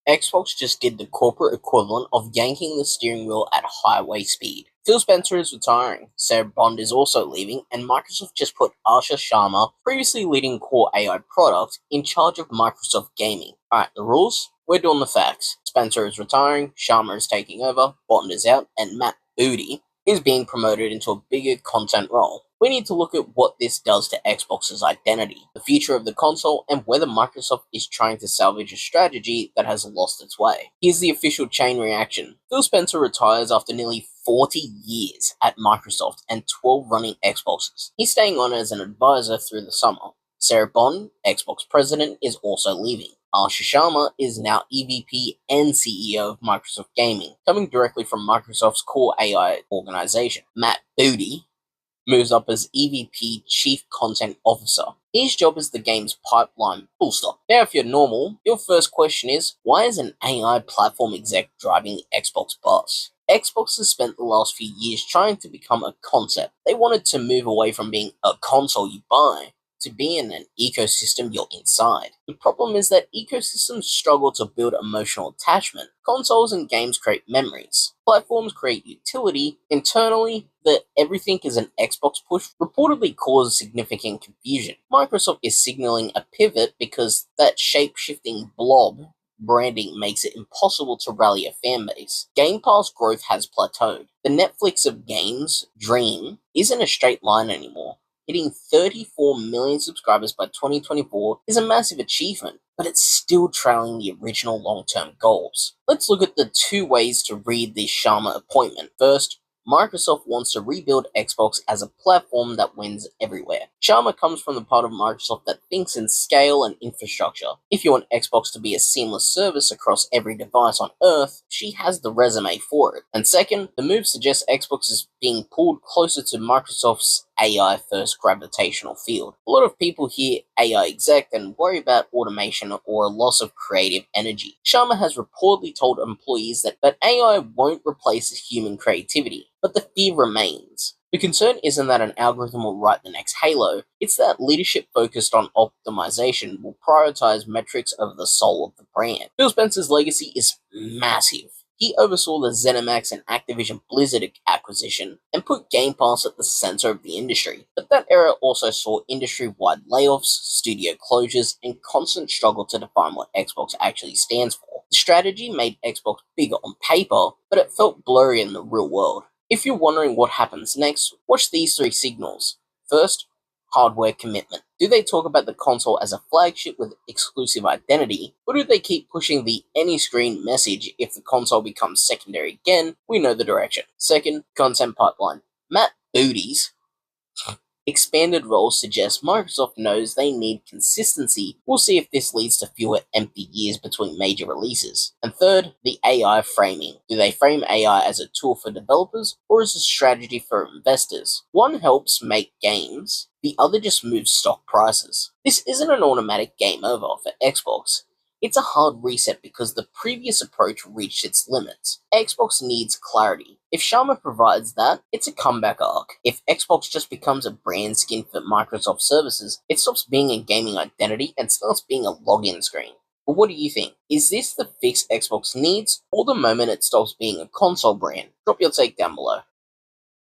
Xbox just did the corporate equivalent of yanking the steering wheel at highway speed. Phil Spencer is retiring, Sarah Bond is also leaving, and Microsoft just put Asha Sharma, previously leading CoreAI product, in charge of Microsoft Gaming. Alright, the rules? We're doing the facts. Spencer is retiring, Sharma is taking over, Bond is out, and Matt Booty is being promoted into a bigger content role. We need to look at what this does to Xbox's identity, the future of the console, and whether Microsoft is trying to salvage a strategy that has lost its way. Here's the official chain reaction. Phil Spencer retires after nearly 40 years at Microsoft and 12 running Xboxes. He's staying on as an advisor through the summer. Sarah Bond, Xbox president, is also leaving. Asha Sharma is now EVP and CEO of Microsoft Gaming, coming directly from Microsoft's CoreAI organization. Matt Booty moves up as EVP Chief Content Officer. His job is the game's pipeline, full stop. Now if you're normal, your first question is, why is an AI platform exec driving the Xbox bus? Xbox has spent the last few years trying to become a concept. They wanted to move away from being a console you buy to being an ecosystem you're inside. The problem is that ecosystems struggle to build emotional attachment. Consoles and games create memories. Platforms create utility. Internally, the everything is an Xbox push reportedly caused significant confusion. Microsoft is signaling a pivot because that shape-shifting blob branding makes it impossible to rally a fan base. Game Pass growth has plateaued. The Netflix of games dream isn't a straight line anymore. Hitting 34 million subscribers by 2024 is a massive achievement, but it's still trailing the original long-term goals. Let's look at the two ways to read the Sharma appointment. First, Microsoft wants to rebuild Xbox as a platform that wins everywhere. Sharma comes from the part of Microsoft that thinks in scale and infrastructure. If you want Xbox to be a seamless service across every device on Earth, she has the resume for it. And second, the move suggests Xbox is being pulled closer to Microsoft's AI-first gravitational field. A lot of people hear AI exec and worry about automation or a loss of creative energy. Sharma has reportedly told employees that AI won't replace human creativity, but the fear remains. The concern isn't that an algorithm will write the next Halo, it's that leadership focused on optimization will prioritize metrics over the soul of the brand. Phil Spencer's legacy is massive. He oversaw the ZeniMax and Activision Blizzard acquisition and put Game Pass at the center of the industry. But that era also saw industry-wide layoffs, studio closures, and constant struggle to define what Xbox actually stands for. The strategy made Xbox bigger on paper, but it felt blurry in the real world. If you're wondering what happens next, watch these three signals. First, hardware commitment. Do they talk about the console as a flagship with exclusive identity, or do they keep pushing the any screen message? If the console becomes secondary again, we know the direction. Second, content pipeline. Matt Booty's expanded role suggests Microsoft knows they need consistency. We'll see if this leads to fewer empty years between major releases. And third, the AI framing. Do they frame AI as a tool for developers or as a strategy for investors? One helps make games, the other just moves stock prices. This isn't an automatic game over for Xbox. It's a hard reset because the previous approach reached its limits. Xbox needs clarity. If Sharma provides that, it's a comeback arc. If Xbox just becomes a brand skin for Microsoft services, it stops being a gaming identity and starts being a login screen. But what do you think? Is this the fix Xbox needs, or the moment it stops being a console brand? Drop your take down below.